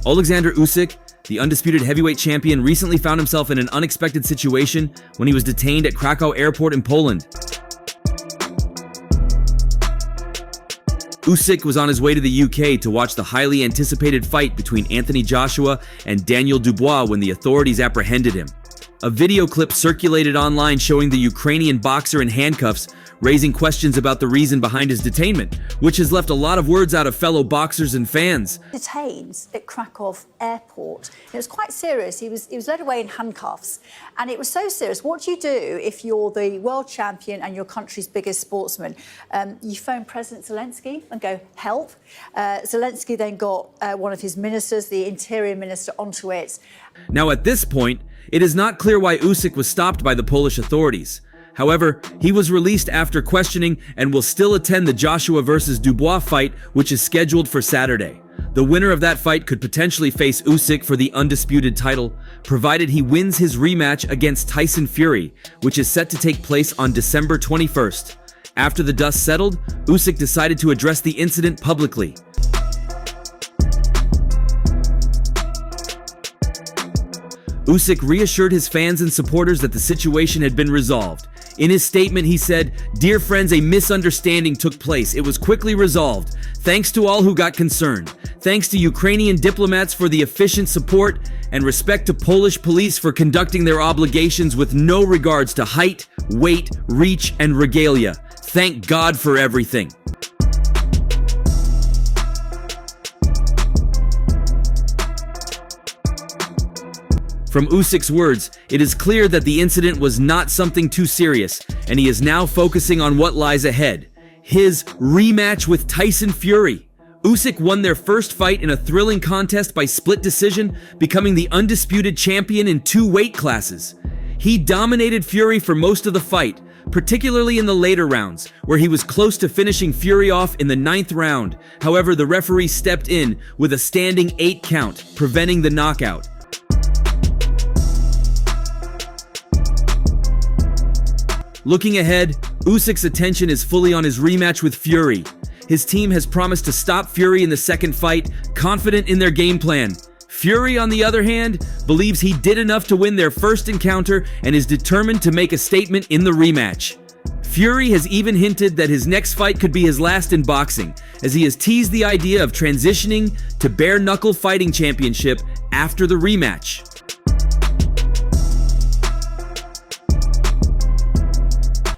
Oleksandr Usyk, the undisputed heavyweight champion, recently found himself in an unexpected situation when he was detained at Krakow airport in Poland. Usyk was on his way to the UK to watch the highly anticipated fight between Anthony Joshua and Daniel Dubois when the authorities apprehended him. A video clip circulated online showing the Ukrainian boxer in handcuffs, raising questions about the reason behind his detainment, which has left a lot of words out of fellow boxers and fans. Detained at Krakow airport. It was quite serious. He was led away in handcuffs, and it was so serious. What do you do if you're the world champion and your country's biggest sportsman? You phone President Zelensky and go, help. Zelensky then got one of his ministers, the Interior Minister, onto it. Now at this point, it is not clear why Usyk was stopped by the Polish authorities. However, he was released after questioning and will still attend the Joshua vs. Dubois fight, which is scheduled for Saturday. The winner of that fight could potentially face Usyk for the undisputed title, provided he wins his rematch against Tyson Fury, which is set to take place on December 21st. After the dust settled, Usyk decided to address the incident publicly. Usyk reassured his fans and supporters that the situation had been resolved. In his statement, he said, "Dear friends, a misunderstanding took place. It was quickly resolved. Thanks to all who got concerned. Thanks to Ukrainian diplomats for the efficient support, and respect to Polish police for conducting their obligations with no regards to height, weight, reach, and regalia. Thank God for everything." From Usyk's words, it is clear that the incident was not something too serious, and he is now focusing on what lies ahead: his rematch with Tyson Fury. Usyk won their first fight in a thrilling contest by split decision, becoming the undisputed champion in 2 weight classes. He dominated Fury for most of the fight, particularly in the later rounds, where he was close to finishing Fury off in the 9th round. However, the referee stepped in with a standing 8 count, preventing the knockout. Looking ahead, Usyk's attention is fully on his rematch with Fury. His team has promised to stop Fury in the second fight, confident in their game plan. Fury, on the other hand, believes he did enough to win their first encounter and is determined to make a statement in the rematch. Fury has even hinted that his next fight could be his last in boxing, as he has teased the idea of transitioning to bare-knuckle fighting championship after the rematch.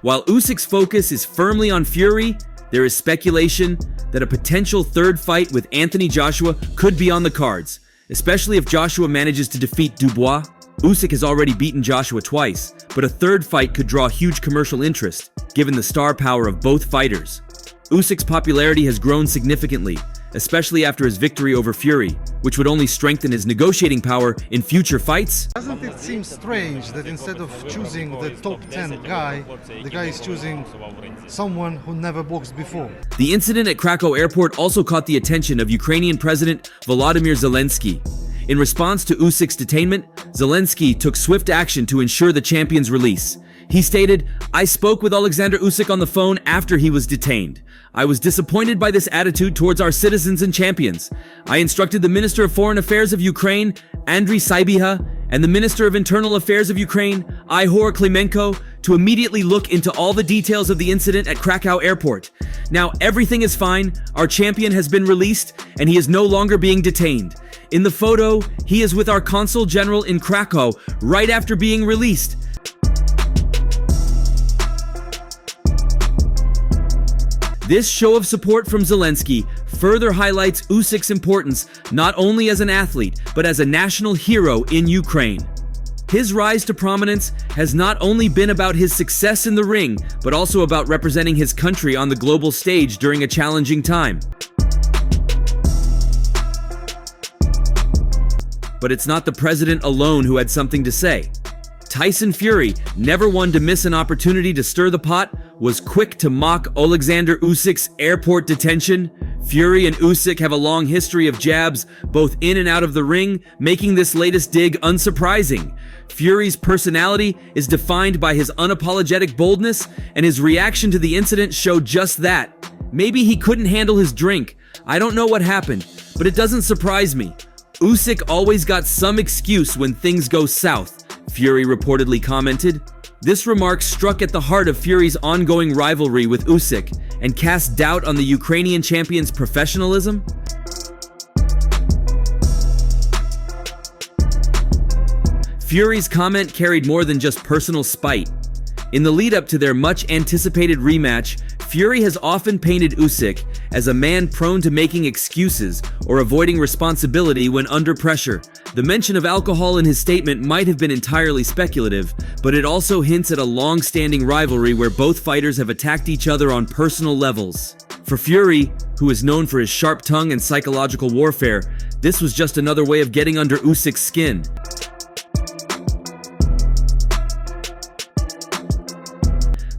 While Usyk's focus is firmly on Fury, there is speculation that a potential third fight with Anthony Joshua could be on the cards, especially if Joshua manages to defeat Dubois. Usyk has already beaten Joshua twice, but a third fight could draw huge commercial interest, given the star power of both fighters. Usyk's popularity has grown significantly, especially after his victory over Fury, which would only strengthen his negotiating power in future fights. Doesn't it seem strange that instead of choosing the top 10 guy, the guy is choosing someone who never boxed before? The incident at Krakow airport also caught the attention of Ukrainian President Volodymyr Zelensky. In response to Usyk's detainment, Zelensky took swift action to ensure the champion's release. He stated, "I spoke with Oleksandr Usyk on the phone after he was detained. I was disappointed by this attitude towards our citizens and champions. I instructed the Minister of Foreign Affairs of Ukraine, Andriy Sybiha, and the Minister of Internal Affairs of Ukraine, Ihor Klimenko, to immediately look into all the details of the incident at Krakow airport. Now everything is fine, our champion has been released, and he is no longer being detained. In the photo, he is with our Consul General in Krakow right after being released." This show of support from Zelensky further highlights Usyk's importance not only as an athlete, but as a national hero in Ukraine. His rise to prominence has not only been about his success in the ring, but also about representing his country on the global stage during a challenging time. But it's not the president alone who had something to say. Tyson Fury, never one to miss an opportunity to stir the pot, was quick to mock Oleksandr Usyk's airport detention. Fury and Usyk have a long history of jabs, both in and out of the ring, making this latest dig unsurprising. Fury's personality is defined by his unapologetic boldness, and his reaction to the incident showed just that. Maybe he couldn't handle his drink. I don't know what happened, but it doesn't surprise me. Usyk always got some excuse when things go south, Fury reportedly commented. This remark struck at the heart of Fury's ongoing rivalry with Usyk and cast doubt on the Ukrainian champion's professionalism. Fury's comment carried more than just personal spite. In the lead-up to their much-anticipated rematch, Fury has often painted Usyk as a man prone to making excuses or avoiding responsibility when under pressure. The mention of alcohol in his statement might have been entirely speculative, but it also hints at a long-standing rivalry where both fighters have attacked each other on personal levels. For Fury, who is known for his sharp tongue and psychological warfare, this was just another way of getting under Usyk's skin.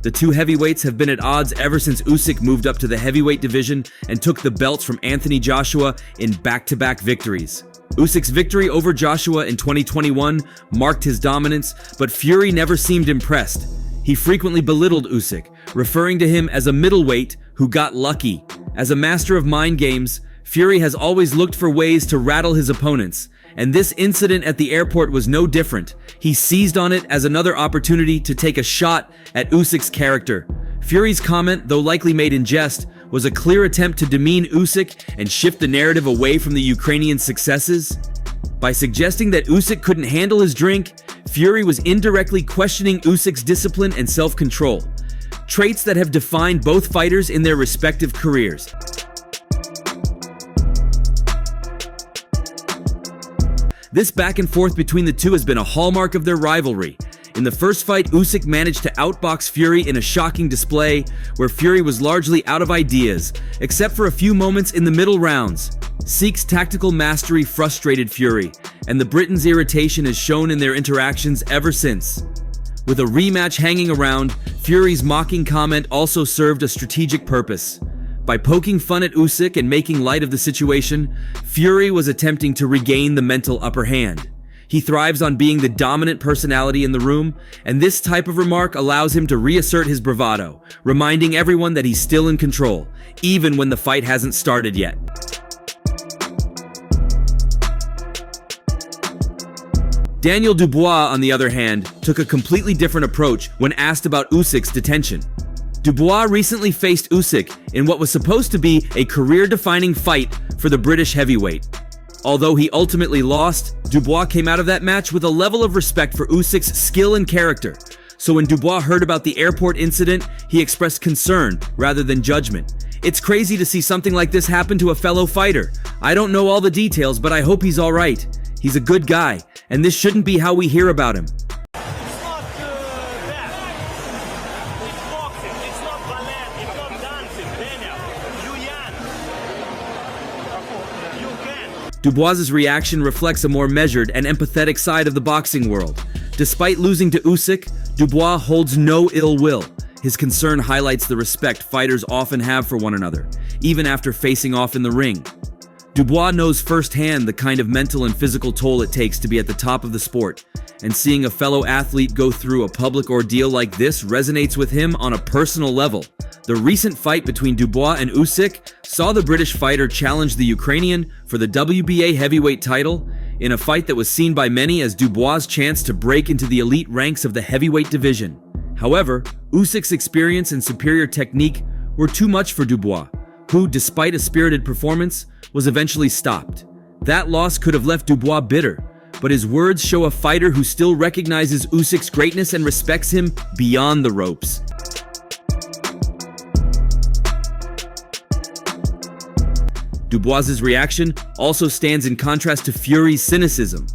The two heavyweights have been at odds ever since Usyk moved up to the heavyweight division and took the belts from Anthony Joshua in back-to-back victories. Usyk's victory over Joshua in 2021 marked his dominance, but Fury never seemed impressed. He frequently belittled Usyk, referring to him as a middleweight who got lucky. As a master of mind games, Fury has always looked for ways to rattle his opponents, and this incident at the airport was no different. He seized on it as another opportunity to take a shot at Usyk's character. Fury's comment, though likely made in jest, was a clear attempt to demean Usyk and shift the narrative away from the Ukrainian successes. By suggesting that Usyk couldn't handle his drink, Fury was indirectly questioning Usyk's discipline and self-control, traits that have defined both fighters in their respective careers. This back and forth between the two has been a hallmark of their rivalry. In the first fight, Usyk managed to outbox Fury in a shocking display, where Fury was largely out of ideas, except for a few moments in the middle rounds. Usyks' tactical mastery frustrated Fury, and the Briton's irritation is shown in their interactions ever since. With a rematch hanging around, Fury's mocking comment also served a strategic purpose. By poking fun at Usyk and making light of the situation, Fury was attempting to regain the mental upper hand. He thrives on being the dominant personality in the room, and this type of remark allows him to reassert his bravado, reminding everyone that he's still in control, even when the fight hasn't started yet. Daniel Dubois, on the other hand, took a completely different approach when asked about Usyk's detention. Dubois recently faced Usyk in what was supposed to be a career-defining fight for the British heavyweight. Although he ultimately lost, Dubois came out of that match with a level of respect for Usyk's skill and character. So when Dubois heard about the airport incident, he expressed concern rather than judgment. It's crazy to see something like this happen to a fellow fighter. I don't know all the details, but I hope he's all right. He's a good guy, and this shouldn't be how we hear about him. Dubois' reaction reflects a more measured and empathetic side of the boxing world. Despite losing to Usyk, Dubois holds no ill will. His concern highlights the respect fighters often have for one another, even after facing off in the ring. Dubois knows firsthand the kind of mental and physical toll it takes to be at the top of the sport, and seeing a fellow athlete go through a public ordeal like this resonates with him on a personal level. The recent fight between Dubois and Usyk saw the British fighter challenge the Ukrainian for the WBA heavyweight title in a fight that was seen by many as Dubois' chance to break into the elite ranks of the heavyweight division. However, Usyk's experience and superior technique were too much for Dubois, who, despite a spirited performance, was eventually stopped. That loss could have left Dubois bitter, but his words show a fighter who still recognizes Usyk's greatness and respects him beyond the ropes. Dubois' reaction also stands in contrast to Fury's cynicism.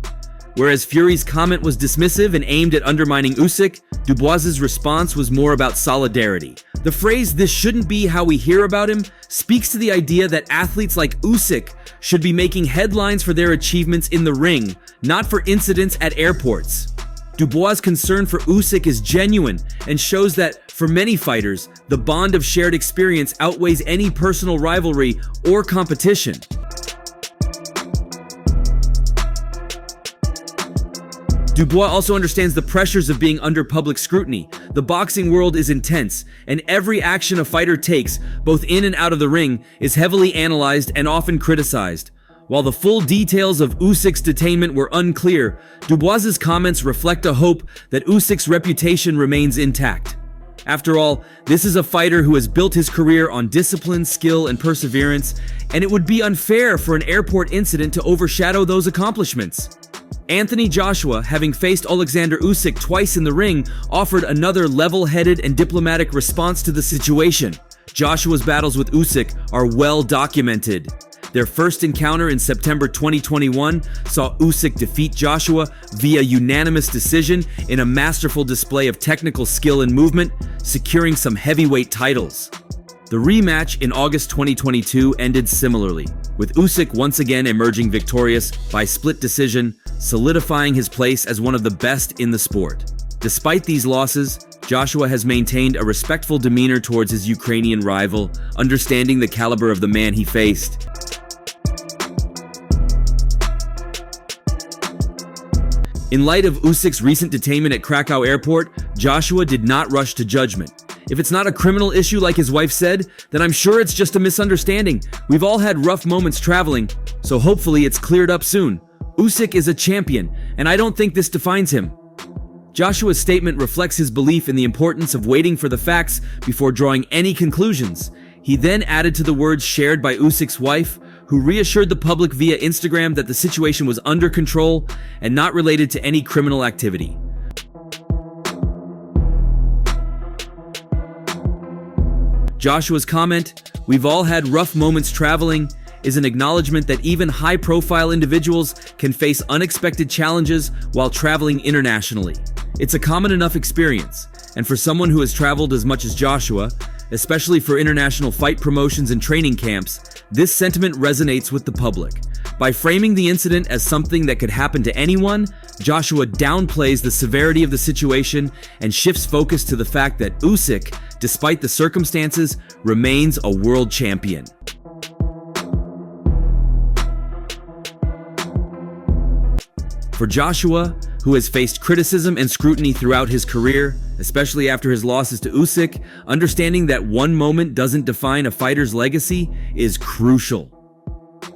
Whereas Fury's comment was dismissive and aimed at undermining Usyk, Dubois' response was more about solidarity. The phrase, "this shouldn't be how we hear about him," speaks to the idea that athletes like Usyk should be making headlines for their achievements in the ring, not for incidents at airports. Dubois' concern for Usyk is genuine and shows that, for many fighters, the bond of shared experience outweighs any personal rivalry or competition. Dubois also understands the pressures of being under public scrutiny. The boxing world is intense, and every action a fighter takes, both in and out of the ring, is heavily analyzed and often criticized. While the full details of Usyk's detainment were unclear, Dubois's comments reflect a hope that Usyk's reputation remains intact. After all, this is a fighter who has built his career on discipline, skill, and perseverance, and it would be unfair for an airport incident to overshadow those accomplishments. Anthony Joshua, having faced Oleksandr Usyk twice in the ring, offered another level-headed and diplomatic response to the situation. Joshua's battles with Usyk are well documented. Their first encounter in September 2021 saw Usyk defeat Joshua via unanimous decision in a masterful display of technical skill and movement, securing some heavyweight titles. The rematch in August 2022 ended similarly, with Usyk once again emerging victorious by split decision, solidifying his place as one of the best in the sport. Despite these losses, Joshua has maintained a respectful demeanor towards his Ukrainian rival, understanding the caliber of the man he faced. In light of Usyk's recent detainment at Krakow airport, Joshua did not rush to judgment. If it's not a criminal issue like his wife said, then I'm sure it's just a misunderstanding. We've all had rough moments traveling, so hopefully it's cleared up soon. Usyk is a champion, and I don't think this defines him. Joshua's statement reflects his belief in the importance of waiting for the facts before drawing any conclusions. He then added to the words shared by Usyk's wife, who reassured the public via Instagram that the situation was under control and not related to any criminal activity. Joshua's comment, "We've all had rough moments traveling," is an acknowledgement that even high-profile individuals can face unexpected challenges while traveling internationally. It's a common enough experience, and for someone who has traveled as much as Joshua, especially for international fight promotions and training camps, this sentiment resonates with the public. By framing the incident as something that could happen to anyone, Joshua downplays the severity of the situation and shifts focus to the fact that Usyk, despite the circumstances, remains a world champion. For Joshua, who has faced criticism and scrutiny throughout his career, especially after his losses to Usyk, understanding that one moment doesn't define a fighter's legacy is crucial.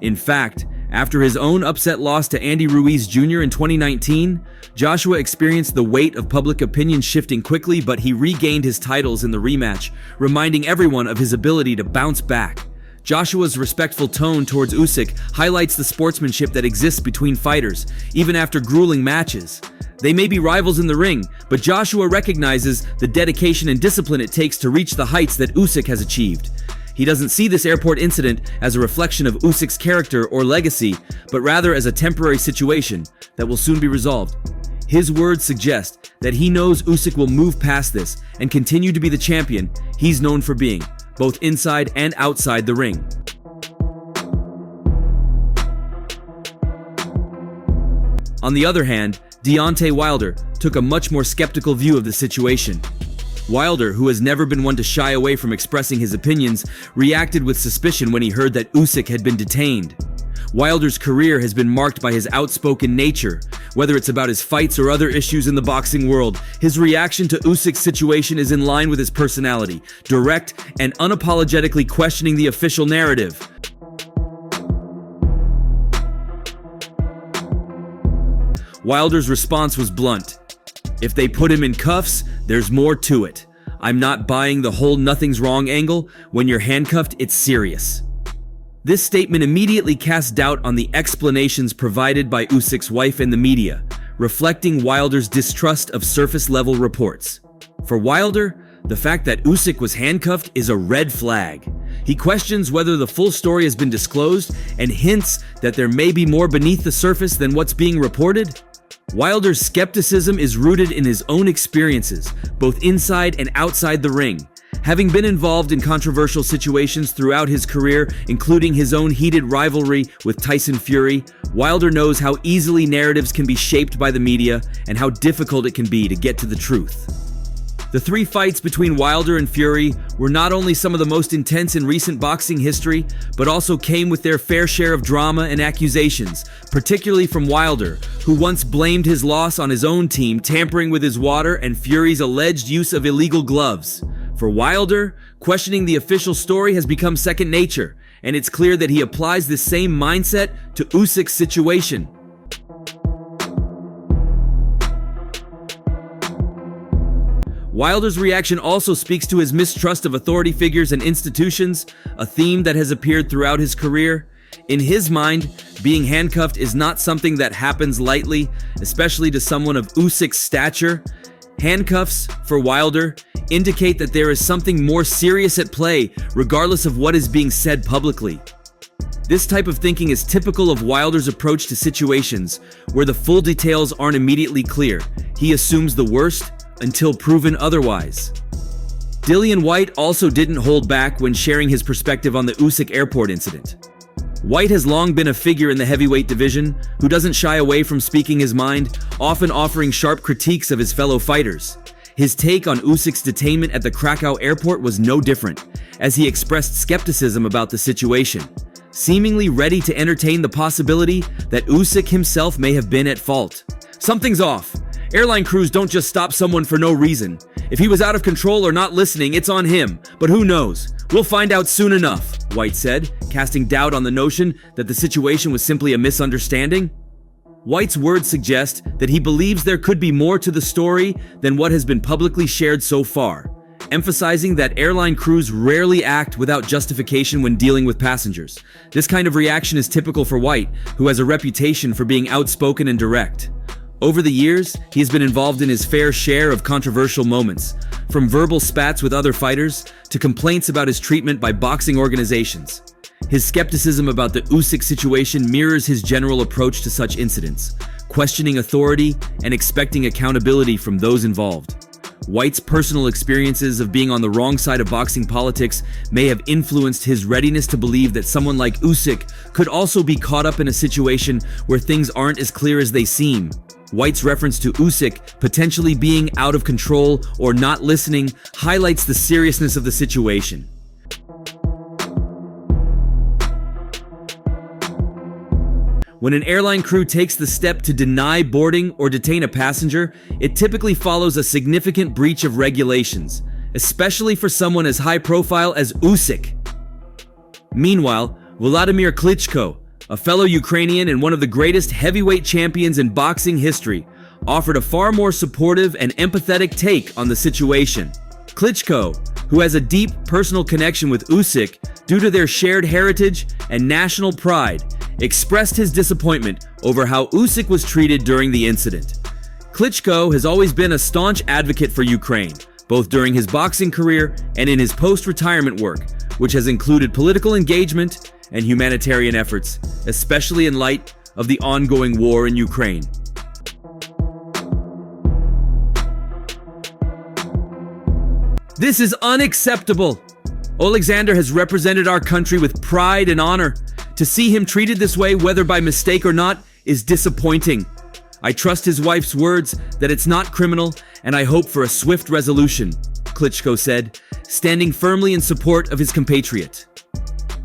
In fact, after his own upset loss to Andy Ruiz Jr. in 2019, Joshua experienced the weight of public opinion shifting quickly, but he regained his titles in the rematch, reminding everyone of his ability to bounce back. Joshua's respectful tone towards Usyk highlights the sportsmanship that exists between fighters, even after grueling matches. They may be rivals in the ring, but Joshua recognizes the dedication and discipline it takes to reach the heights that Usyk has achieved. He doesn't see this airport incident as a reflection of Usyk's character or legacy, but rather as a temporary situation that will soon be resolved. His words suggest that he knows Usyk will move past this and continue to be the champion he's known for being, both inside and outside the ring. On the other hand, Deontay Wilder took a much more skeptical view of the situation. Wilder, who has never been one to shy away from expressing his opinions, reacted with suspicion when he heard that Usyk had been detained. Wilder's career has been marked by his outspoken nature. Whether it's about his fights or other issues in the boxing world, his reaction to Usyk's situation is in line with his personality, direct and unapologetically questioning the official narrative. Wilder's response was blunt. "If they put him in cuffs, there's more to it. I'm not buying the whole nothing's wrong angle. When you're handcuffed, it's serious." This statement immediately casts doubt on the explanations provided by Usyk's wife and the media, reflecting Wilder's distrust of surface-level reports. For Wilder, the fact that Usyk was handcuffed is a red flag. He questions whether the full story has been disclosed and hints that there may be more beneath the surface than what's being reported. Wilder's skepticism is rooted in his own experiences, both inside and outside the ring. Having been involved in controversial situations throughout his career, including his own heated rivalry with Tyson Fury, Wilder knows how easily narratives can be shaped by the media and how difficult it can be to get to the truth. The three fights between Wilder and Fury were not only some of the most intense in recent boxing history, but also came with their fair share of drama and accusations, particularly from Wilder, who once blamed his loss on his own team tampering with his water and Fury's alleged use of illegal gloves. For Wilder, questioning the official story has become second nature, and it's clear that he applies this same mindset to Usyk's situation. Wilder's reaction also speaks to his mistrust of authority figures and institutions, a theme that has appeared throughout his career. In his mind, being handcuffed is not something that happens lightly, especially to someone of Usyk's stature. Handcuffs, for Wilder, indicate that there is something more serious at play, regardless of what is being said publicly. This type of thinking is typical of Wilder's approach to situations where the full details aren't immediately clear. He assumes the worst until proven otherwise. Dillian Whyte also didn't hold back when sharing his perspective on the Usyk airport incident. Whyte has long been a figure in the heavyweight division who doesn't shy away from speaking his mind, often offering sharp critiques of his fellow fighters. His take on Usyk's detainment at the Krakow airport was no different, as he expressed skepticism about the situation, seemingly ready to entertain the possibility that Usyk himself may have been at fault. "Something's off. Airline crews don't just stop someone for no reason. If he was out of control or not listening, it's on him. But who knows? We'll find out soon enough," Whyte said, casting doubt on the notion that the situation was simply a misunderstanding. Whyte's words suggest that he believes there could be more to the story than what has been publicly shared so far, emphasizing that airline crews rarely act without justification when dealing with passengers. This kind of reaction is typical for Whyte, who has a reputation for being outspoken and direct. Over the years, he has been involved in his fair share of controversial moments, from verbal spats with other fighters to complaints about his treatment by boxing organizations. His skepticism about the Usyk situation mirrors his general approach to such incidents, questioning authority and expecting accountability from those involved. Whyte's personal experiences of being on the wrong side of boxing politics may have influenced his readiness to believe that someone like Usyk could also be caught up in a situation where things aren't as clear as they seem. Whyte's reference to Usyk potentially being out of control or not listening highlights the seriousness of the situation. When an airline crew takes the step to deny boarding or detain a passenger, it typically follows a significant breach of regulations, especially for someone as high profile as Usyk. Meanwhile, Vladimir Klitschko, a fellow Ukrainian and one of the greatest heavyweight champions in boxing history, offered a far more supportive and empathetic take on the situation. Klitschko, who has a deep personal connection with Usyk due to their shared heritage and national pride, expressed his disappointment over how Usyk was treated during the incident. Klitschko has always been a staunch advocate for Ukraine, both during his boxing career and in his post-retirement work, which has included political engagement and humanitarian efforts, especially in light of the ongoing war in Ukraine. This is unacceptable. Oleksandr has represented our country with pride and honor. To see him treated this way, whether by mistake or not, is disappointing. I trust his wife's words that it's not criminal, and I hope for a swift resolution, Klitschko said, standing firmly in support of his compatriot.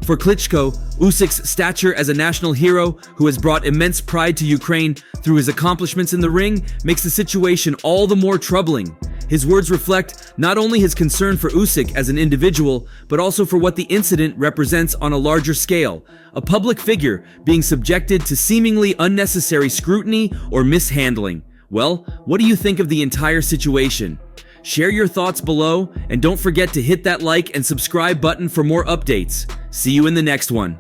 For Klitschko, Usyk's stature as a national hero who has brought immense pride to Ukraine through his accomplishments in the ring makes the situation all the more troubling. His words reflect not only his concern for Usyk as an individual, but also for what the incident represents on a larger scale, a public figure being subjected to seemingly unnecessary scrutiny or mishandling. Well, what do you think of the entire situation? Share your thoughts below, and don't forget to hit that like and subscribe button for more updates. See you in the next one.